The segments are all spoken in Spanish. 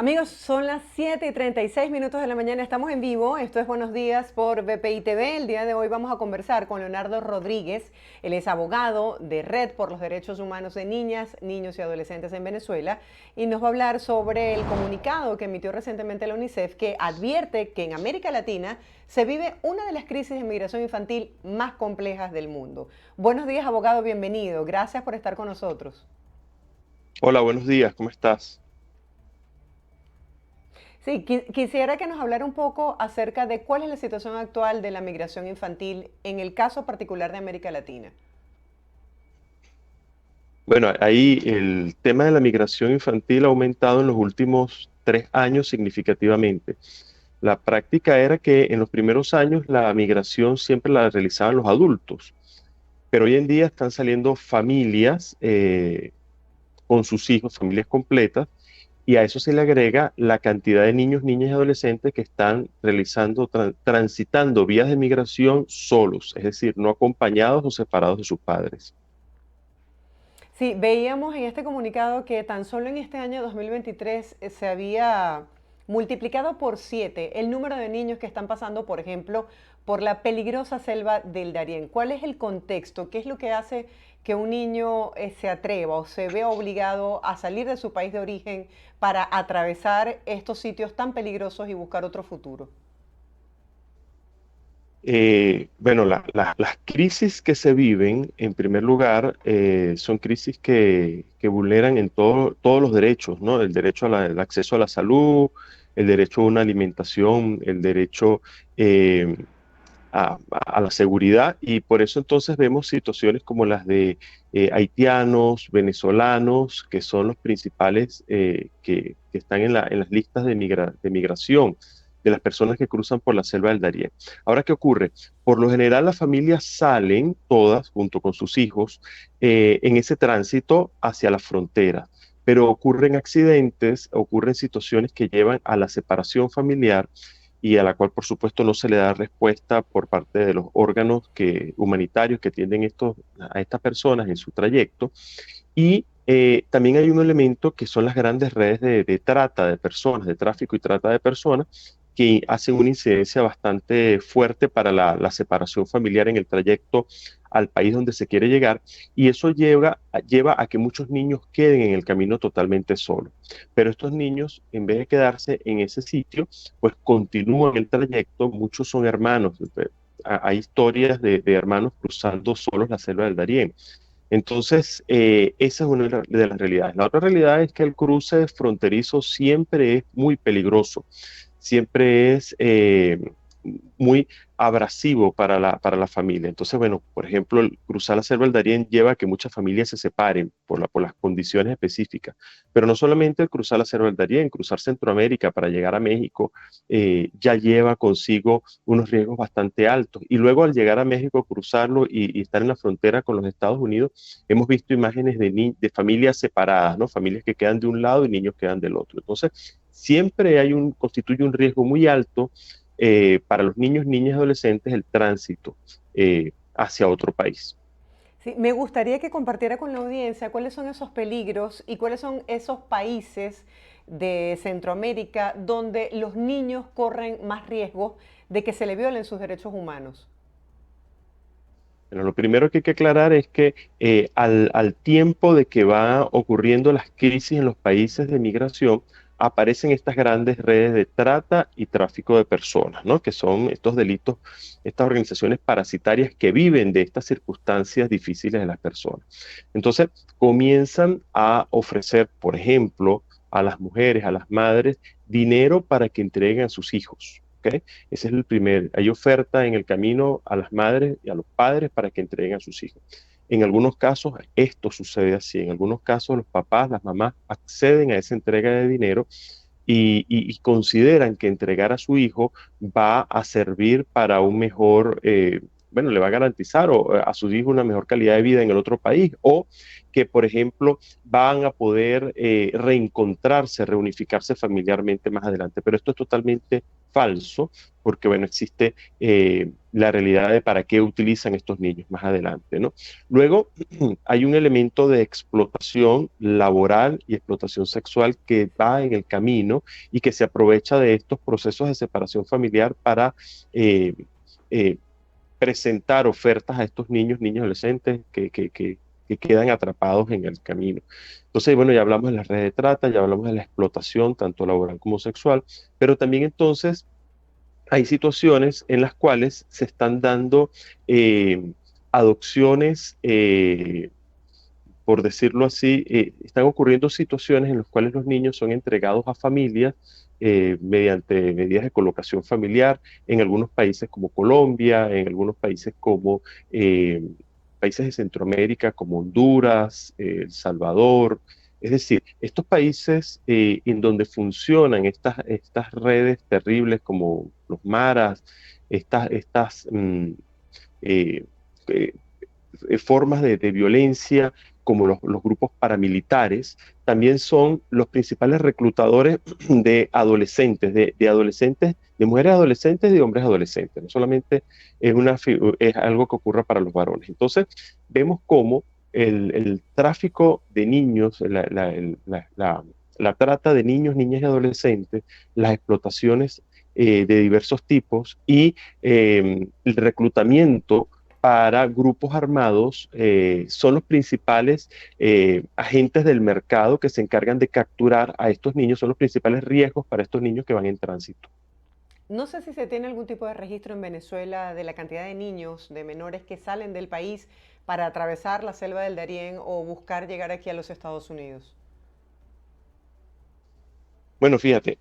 Amigos, son las 7:36 de la mañana, estamos en vivo, esto es Buenos Días por BPI TV. El día de hoy vamos a conversar con Leonardo Rodríguez, él es abogado de Red por los Derechos Humanos de Niñas, Niños y Adolescentes en Venezuela y nos va a hablar sobre el comunicado que emitió recientemente la UNICEF que advierte que en América Latina se vive una de las crisis de migración infantil más complejas del mundo. Buenos días, abogado, bienvenido, gracias por estar con nosotros. Hola, buenos días, ¿cómo estás? Sí, quisiera que nos hablara un poco acerca de cuál es la situación actual de la migración infantil en el caso particular de América Latina. Bueno, ahí el tema de la migración infantil ha aumentado en los últimos 3 años significativamente. La práctica era que en los primeros años la migración siempre la realizaban los adultos, pero hoy en día están saliendo familias con sus hijos, familias completas, y a eso se le agrega la cantidad de niños, niñas y adolescentes que están realizando, transitando vías de migración solos, es decir, no acompañados o separados de sus padres. Sí, veíamos en este comunicado que tan solo en este año 2023 se había multiplicado por 7 el número de niños que están pasando, por ejemplo, por la peligrosa selva del Darién. ¿Cuál es el contexto? ¿Qué es lo que hace que un niño se atreva o se vea obligado a salir de su país de origen para atravesar estos sitios tan peligrosos y buscar otro futuro? Bueno, las crisis que se viven, en primer lugar, son crisis que vulneran en todos los derechos, ¿no? El derecho al acceso a la salud, el derecho a una alimentación, el derecho eh, a la seguridad, y por eso entonces vemos situaciones como las de haitianos, venezolanos, que son los principales que están en las listas de migración de las personas que cruzan por la selva del Darién. Ahora, ¿qué ocurre? Por lo general las familias salen todas junto con sus hijos en ese tránsito hacia la frontera, pero ocurren accidentes, ocurren situaciones que llevan a la separación familiar y a la cual, por supuesto, no se le da respuesta por parte de los órganos humanitarios que atienden a estas personas en su trayecto. Y también hay un elemento que son las grandes redes de trata de personas, de tráfico y trata de personas, que hacen una incidencia bastante fuerte para la separación familiar en el trayecto al país donde se quiere llegar, y eso lleva a que muchos niños queden en el camino totalmente solos. Pero estos niños, en vez de quedarse en ese sitio, pues continúan el trayecto. Muchos son hermanos. Hay historias de hermanos cruzando solos la selva del Darién. Entonces, esa es una de las realidades. La otra realidad es que el cruce fronterizo siempre es muy peligroso, siempre es muy abrasivo para la familia. Entonces, bueno, por ejemplo, el cruzar la selva del Darién lleva a que muchas familias se separen por las condiciones específicas. Pero no solamente el cruzar la selva del Darién, cruzar Centroamérica para llegar a México ya lleva consigo unos riesgos bastante altos. Y luego al llegar a México, cruzarlo y estar en la frontera con los Estados Unidos, hemos visto imágenes de familias separadas, ¿no? Familias que quedan de un lado y niños quedan del otro. Entonces, siempre constituye un riesgo muy alto para los niños, niñas y adolescentes el tránsito hacia otro país. Sí, me gustaría que compartiera con la audiencia cuáles son esos peligros y cuáles son esos países de Centroamérica donde los niños corren más riesgo de que se le violen sus derechos humanos. Bueno, lo primero que hay que aclarar es que al tiempo de que va ocurriendo las crisis en los países de migración, aparecen estas grandes redes de trata y tráfico de personas, ¿no? Que son estos delitos, estas organizaciones parasitarias que viven de estas circunstancias difíciles de las personas. Entonces, comienzan a ofrecer, por ejemplo, a las mujeres, a las madres, dinero para que entreguen a sus hijos. ¿Ok? Ese es el primer. Hay oferta en el camino a las madres y a los padres para que entreguen a sus hijos. En algunos casos esto sucede así. En algunos casos los papás, las mamás acceden a esa entrega de dinero y consideran que entregar a su hijo va a servir para un mejor bueno, le va a garantizar a sus hijos una mejor calidad de vida en el otro país, o que, por ejemplo, van a poder reencontrarse, reunificarse familiarmente más adelante. Pero esto es totalmente falso, porque, bueno, existe la realidad de para qué utilizan estos niños más adelante, ¿no? Luego, hay un elemento de explotación laboral y explotación sexual que va en el camino y que se aprovecha de estos procesos de separación familiar para eh, eh, presentar ofertas a estos niños, niños adolescentes que quedan atrapados en el camino. Entonces, bueno, ya hablamos de las redes de trata, ya hablamos de la explotación, tanto laboral como sexual, pero también entonces hay situaciones en las cuales se están dando adopciones, por decirlo así, están ocurriendo situaciones en las cuales los niños son entregados a familias mediante medidas de colocación familiar en algunos países como Colombia, en algunos países como eh, países de Centroamérica como Honduras, El Salvador. Es decir, estos países en donde funcionan estas redes terribles como los maras, estas eh, eh, formas de violencia como los grupos paramilitares, también son los principales reclutadores de adolescentes, de adolescentes, de mujeres adolescentes y de hombres adolescentes. No solamente es algo que ocurra para los varones. Entonces, vemos cómo el tráfico de niños, la trata de niños, niñas y adolescentes, las explotaciones de diversos tipos y el reclutamiento para grupos armados son los principales agentes del mercado que se encargan de capturar a estos niños, son los principales riesgos para estos niños que van en tránsito. No sé si se tiene algún tipo de registro en Venezuela de la cantidad de niños, de menores que salen del país para atravesar la selva del Darién o buscar llegar aquí a los Estados Unidos. Bueno, fíjate,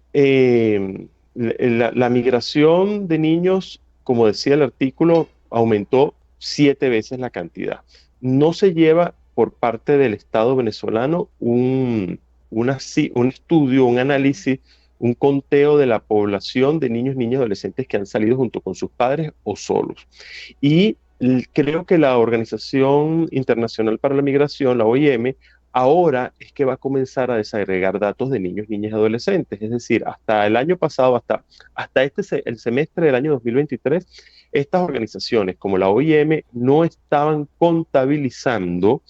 la migración de niños, como decía el artículo, aumentó 7 veces la cantidad. No se lleva por parte del Estado venezolano un estudio, un análisis, un conteo de la población de niños, niñas y adolescentes que han salido junto con sus padres o solos. Y creo que la Organización Internacional para la Migración, la OIM, ahora es que va a comenzar a desagregar datos de niños, niñas y adolescentes. Es decir, hasta el año pasado, hasta el semestre del año 2023, estas organizaciones como la OIM no estaban contabilizando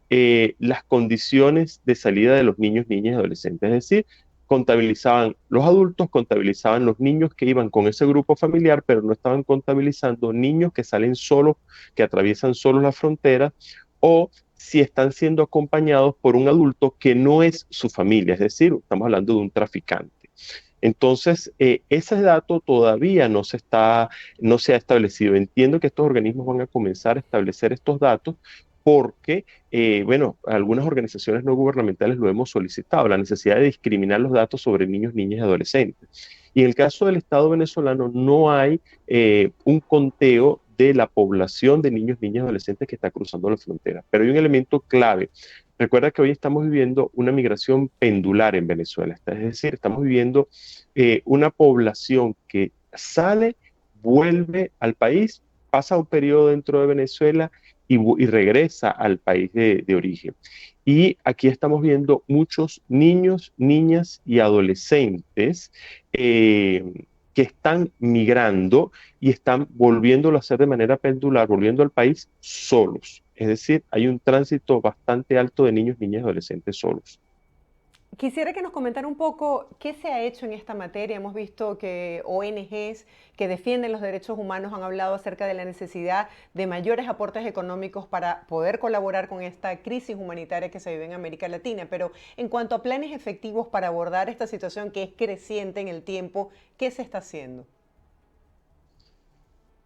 las condiciones de salida de los niños, niñas y adolescentes. Es decir, contabilizaban los adultos, contabilizaban los niños que iban con ese grupo familiar, pero no estaban contabilizando niños que salen solos, que atraviesan solos la frontera, o si están siendo acompañados por un adulto que no es su familia, es decir, estamos hablando de un traficante. Entonces, ese dato todavía no se ha establecido. Entiendo que estos organismos van a comenzar a establecer estos datos porque, bueno, algunas organizaciones no gubernamentales lo hemos solicitado, la necesidad de discriminar los datos sobre niños, niñas y adolescentes. Y en el caso del Estado venezolano no hay un conteo de la población de niños, niñas y adolescentes que está cruzando la frontera. Pero hay un elemento clave. Recuerda que hoy estamos viviendo una migración pendular en Venezuela, es decir, estamos viviendo una población que sale, vuelve al país, pasa un periodo dentro de Venezuela y regresa al país de origen. Y aquí estamos viendo muchos niños, niñas y adolescentes que están migrando y están volviéndolo a hacer de manera pendular, volviendo al país solos. Es decir, hay un tránsito bastante alto de niños, niñas y adolescentes solos. Quisiera que nos comentara un poco qué se ha hecho en esta materia. Hemos visto que ONGs que defienden los derechos humanos han hablado acerca de la necesidad de mayores aportes económicos para poder colaborar con esta crisis humanitaria que se vive en América Latina. Pero en cuanto a planes efectivos para abordar esta situación que es creciente en el tiempo, ¿qué se está haciendo?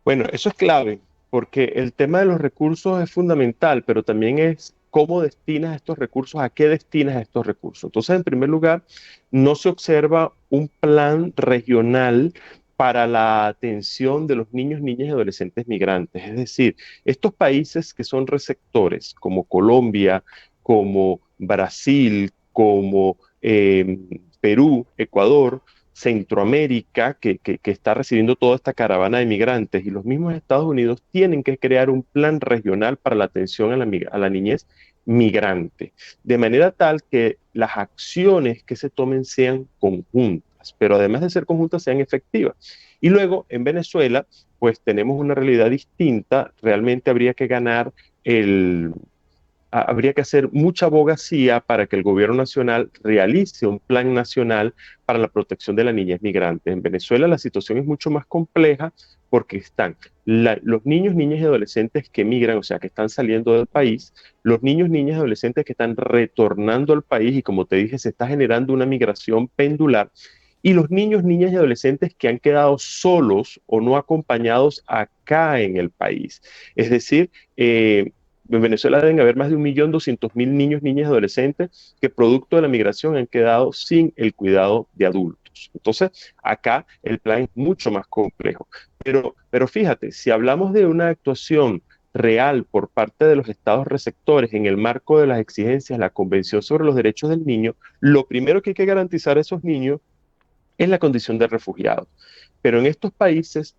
Bueno, eso es clave, porque el tema de los recursos es fundamental, pero también es cómo destinas estos recursos, a qué destinas estos recursos. Entonces, en primer lugar, no se observa un plan regional para la atención de los niños, niñas y adolescentes migrantes. Es decir, estos países que son receptores, como Colombia, como Brasil, como Perú, Ecuador, Centroamérica, que está recibiendo toda esta caravana de migrantes, y los mismos Estados Unidos tienen que crear un plan regional para la atención a la niñez migrante, de manera tal que las acciones que se tomen sean conjuntas, pero además de ser conjuntas, sean efectivas. Y luego, en Venezuela, pues tenemos una realidad distinta. Realmente habría que ganar el, habría que hacer mucha abogacía para que el gobierno nacional realice un plan nacional para la protección de la niñez migrante. En Venezuela la situación es mucho más compleja porque están los niños, niñas y adolescentes que migran, o sea, que están saliendo del país, los niños, niñas y adolescentes que están retornando al país, y como te dije, se está generando una migración pendular, y los niños, niñas y adolescentes que han quedado solos o no acompañados acá en el país. Es decir, en Venezuela deben haber más de 1.200.000 niños, niñas y adolescentes que producto de la migración han quedado sin el cuidado de adultos. Entonces, acá el plan es mucho más complejo. Pero fíjate, si hablamos de una actuación real por parte de los estados receptores en el marco de las exigencias de la Convención sobre los Derechos del Niño, lo primero que hay que garantizar a esos niños es la condición de refugiados. Pero en estos países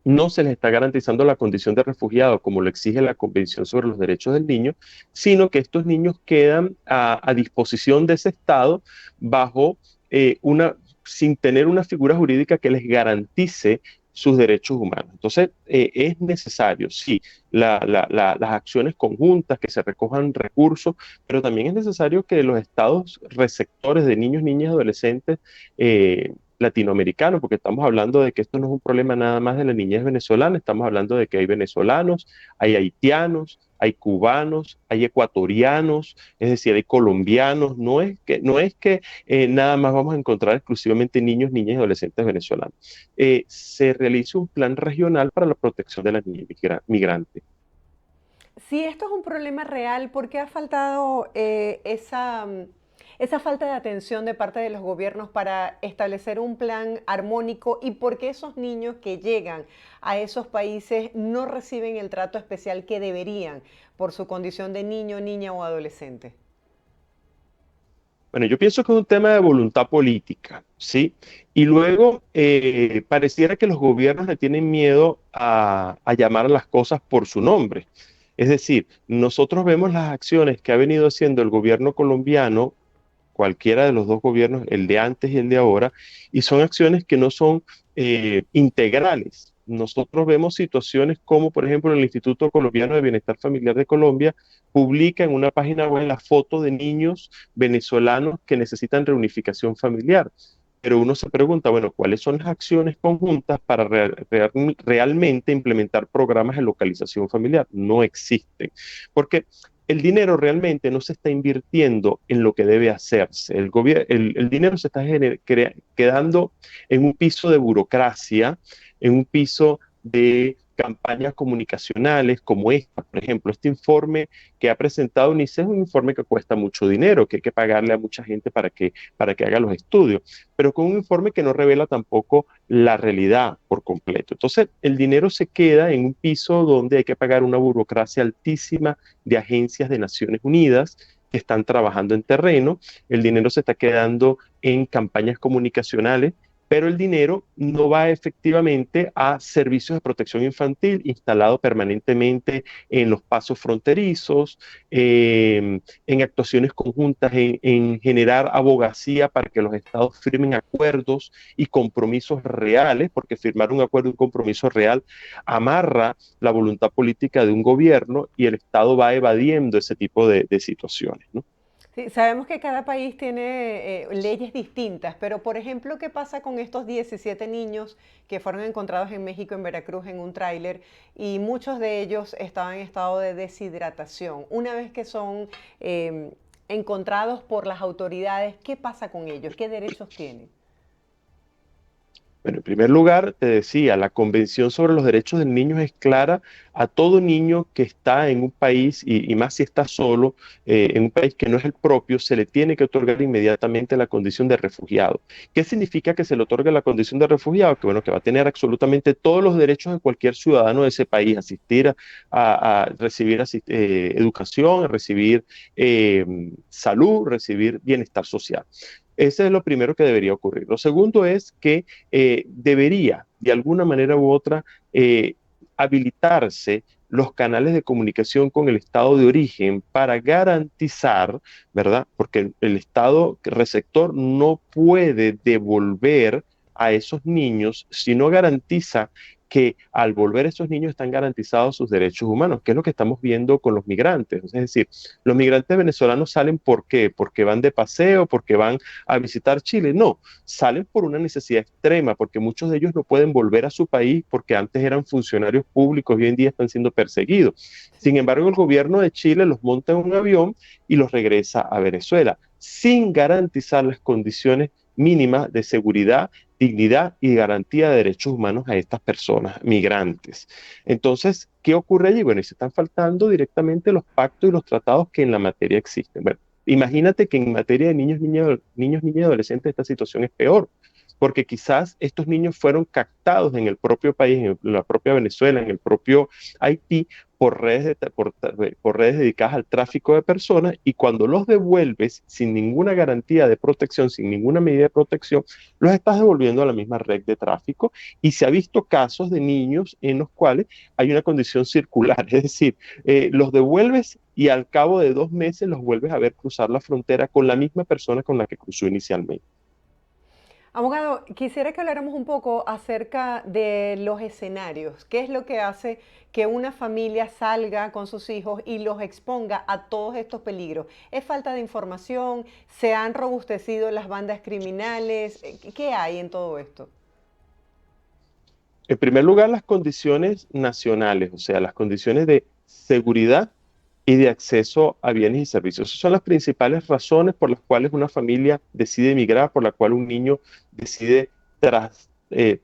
no se les está garantizando la condición de refugiado como lo exige la Convención sobre los Derechos del Niño, sino que estos niños quedan a disposición de ese Estado bajo sin tener una figura jurídica que les garantice sus derechos humanos. Entonces, es necesario, sí, las acciones conjuntas, que se recojan recursos, pero también es necesario que los estados receptores de niños, niñas y adolescentes latinoamericanos, porque estamos hablando de que esto no es un problema nada más de la niñez venezolana, estamos hablando de que hay venezolanos, hay haitianos, hay cubanos, hay ecuatorianos, es decir, hay colombianos. No es que nada más vamos a encontrar exclusivamente niños, niñas y adolescentes venezolanos. Se realiza un plan regional para la protección de las niñas migrantes. Si esto es un problema real, ¿por qué ha faltado esa falta de atención de parte de los gobiernos para establecer un plan armónico, y por qué esos niños que llegan a esos países no reciben el trato especial que deberían por su condición de niño, niña o adolescente? Bueno, yo pienso que es un tema de voluntad política, ¿sí? Y luego pareciera que los gobiernos le tienen miedo a llamar a las cosas por su nombre. Es decir, nosotros vemos las acciones que ha venido haciendo el gobierno colombiano, cualquiera de los dos gobiernos, el de antes y el de ahora, y son acciones que no son integrales. Nosotros vemos situaciones como, por ejemplo, el Instituto Colombiano de Bienestar Familiar de Colombia publica en una página web la foto de niños venezolanos que necesitan reunificación familiar. Pero uno se pregunta, bueno, ¿cuáles son las acciones conjuntas para realmente implementar programas de localización familiar? No existen. Porque el dinero realmente no se está invirtiendo en lo que debe hacerse. El dinero se está quedando en un piso de burocracia, en un piso de campañas comunicacionales como esta. Por ejemplo, este informe que ha presentado UNICEF es un informe que cuesta mucho dinero, que hay que pagarle a mucha gente para que haga los estudios, pero con un informe que no revela tampoco la realidad por completo. Entonces, el dinero se queda en un piso donde hay que pagar una burocracia altísima de agencias de Naciones Unidas que están trabajando en terreno. El dinero se está quedando en campañas comunicacionales, pero el dinero no va efectivamente a servicios de protección infantil instalados permanentemente en los pasos fronterizos, en actuaciones conjuntas, en generar abogacía para que los estados firmen acuerdos y compromisos reales, porque firmar un acuerdo y un compromiso real amarra la voluntad política de un gobierno, y el estado va evadiendo ese tipo de situaciones, ¿no? Sí, sabemos que cada país tiene leyes distintas, pero por ejemplo, ¿qué pasa con estos 17 niños que fueron encontrados en México, en Veracruz, en un tráiler, y muchos de ellos estaban en estado de deshidratación? Una vez que son encontrados por las autoridades, ¿qué pasa con ellos? ¿Qué derechos tienen? Bueno, en primer lugar, te decía, la Convención sobre los Derechos del Niño es clara. A todo niño que está en un país, y más si está solo, en un país que no es el propio, se le tiene que otorgar inmediatamente la condición de refugiado. ¿Qué significa que se le otorgue la condición de refugiado? Que bueno, que va a tener absolutamente todos los derechos de cualquier ciudadano de ese país: asistir a recibir educación, a recibir salud, recibir bienestar social. Ese es lo primero que debería ocurrir. Lo segundo es que debería, de alguna manera u otra, habilitarse los canales de comunicación con el estado de origen para garantizar, ¿verdad? Porque el estado receptor no puede devolver a esos niños si no garantiza que al volver esos niños están garantizados sus derechos humanos, que es lo que estamos viendo con los migrantes. Es decir, los migrantes venezolanos salen ¿por qué? Porque van de paseo, porque van a visitar Chile. No, salen por una necesidad extrema, porque muchos de ellos no pueden volver a su país porque antes eran funcionarios públicos y hoy en día están siendo perseguidos. Sin embargo, el gobierno de Chile los monta en un avión y los regresa a Venezuela, sin garantizar las condiciones mínimas de seguridad, dignidad y garantía de derechos humanos a estas personas migrantes. Entonces, ¿qué ocurre allí? Bueno, y se están faltando directamente los pactos y los tratados que en la materia existen. Bueno, imagínate que en materia de niños, niñas y adolescentes esta situación es peor, porque quizás estos niños fueron captados en el propio país, en la propia Venezuela, en el propio Haití, por redes dedicadas al tráfico de personas, y cuando los devuelves sin ninguna garantía de protección, sin ninguna medida de protección, los estás devolviendo a la misma red de tráfico, y se ha visto casos de niños en los cuales hay una condición circular, es decir, los devuelves y al cabo de 2 meses los vuelves a ver cruzar la frontera con la misma persona con la que cruzó inicialmente. Abogado, quisiera que habláramos un poco acerca de los escenarios. ¿Qué es lo que hace que una familia salga con sus hijos y los exponga a todos estos peligros? ¿Es falta de información? ¿Se han robustecido las bandas criminales? ¿Qué hay en todo esto? En primer lugar, las condiciones nacionales, o sea, las condiciones de seguridad y de acceso a bienes y servicios. Esas son las principales razones por las cuales una familia decide emigrar, por la cual un niño decide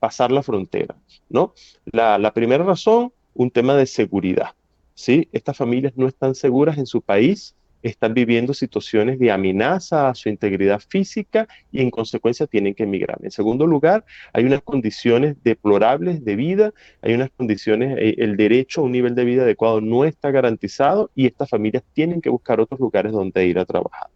pasar la frontera, ¿no? La primera razón, un tema de seguridad, ¿sí? Estas familias no están seguras en su país, están viviendo situaciones de amenaza a su integridad física y en consecuencia tienen que emigrar. En segundo lugar, hay unas condiciones deplorables de vida, hay unas condiciones, el derecho a un nivel de vida adecuado no está garantizado y estas familias tienen que buscar otros lugares donde ir a trabajar.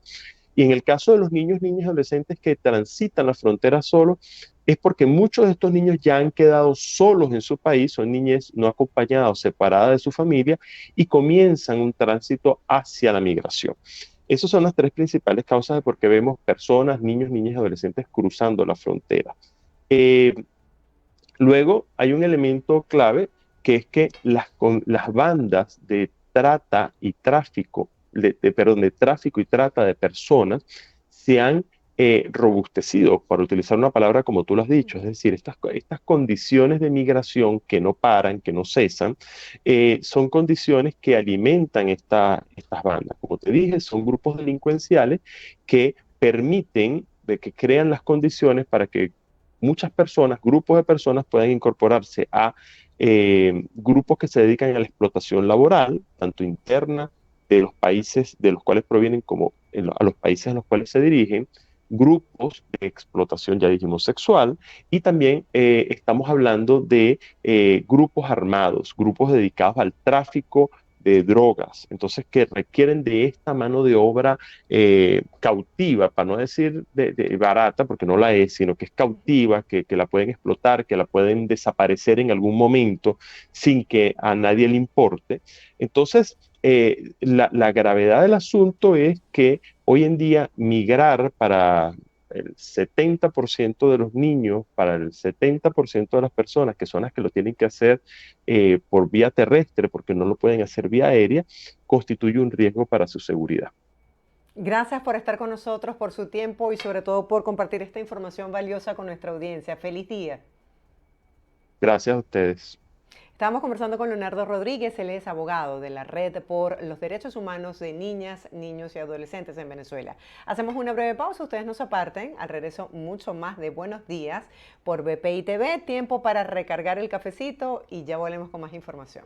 Y en el caso de los niños, niñas y adolescentes que transitan la frontera solos, es porque muchos de estos niños ya han quedado solos en su país, son niñez no acompañadas, separadas de su familia, y comienzan un tránsito hacia la migración. Esas son las tres principales causas de por qué vemos personas, niños, niñas y adolescentes cruzando la frontera. Eh, Luego hay un elemento clave que es que las bandas de trata y tráfico, perdón, de tráfico y trata de personas se han robustecido, para utilizar una palabra como tú lo has dicho, es decir, estas condiciones de migración que no paran, que no cesan, son condiciones que alimentan estas bandas. Como te dije, son grupos delincuenciales que permiten, de que crean las condiciones para que muchas personas, grupos de personas puedan incorporarse a grupos que se dedican a la explotación laboral, tanto interna de los países de los cuales provienen como a los países a los cuales se dirigen, grupos de explotación, ya dijimos, sexual, y también estamos hablando de grupos armados, grupos dedicados al tráfico de drogas, entonces que requieren de esta mano de obra cautiva, para no decir de barata, porque no la es, sino que es cautiva, que la pueden explotar, que la pueden desaparecer en algún momento sin que a nadie le importe. Entonces, la gravedad del asunto es que hoy en día migrar para el 70% de los niños, para el 70% de las personas, que son las que lo tienen que hacer por vía terrestre, porque no lo pueden hacer vía aérea, constituye un riesgo para su seguridad. Gracias por estar con nosotros, por su tiempo y sobre todo por compartir esta información valiosa con nuestra audiencia. Feliz día. Gracias a ustedes. Estábamos conversando con Leonardo Rodríguez, él es abogado de la Red por los Derechos Humanos de Niñas, Niños y Adolescentes en Venezuela. Hacemos una breve pausa, ustedes no se aparten, al regreso mucho más de Buenos Días por BPI TV, tiempo para recargar el cafecito y ya volvemos con más información.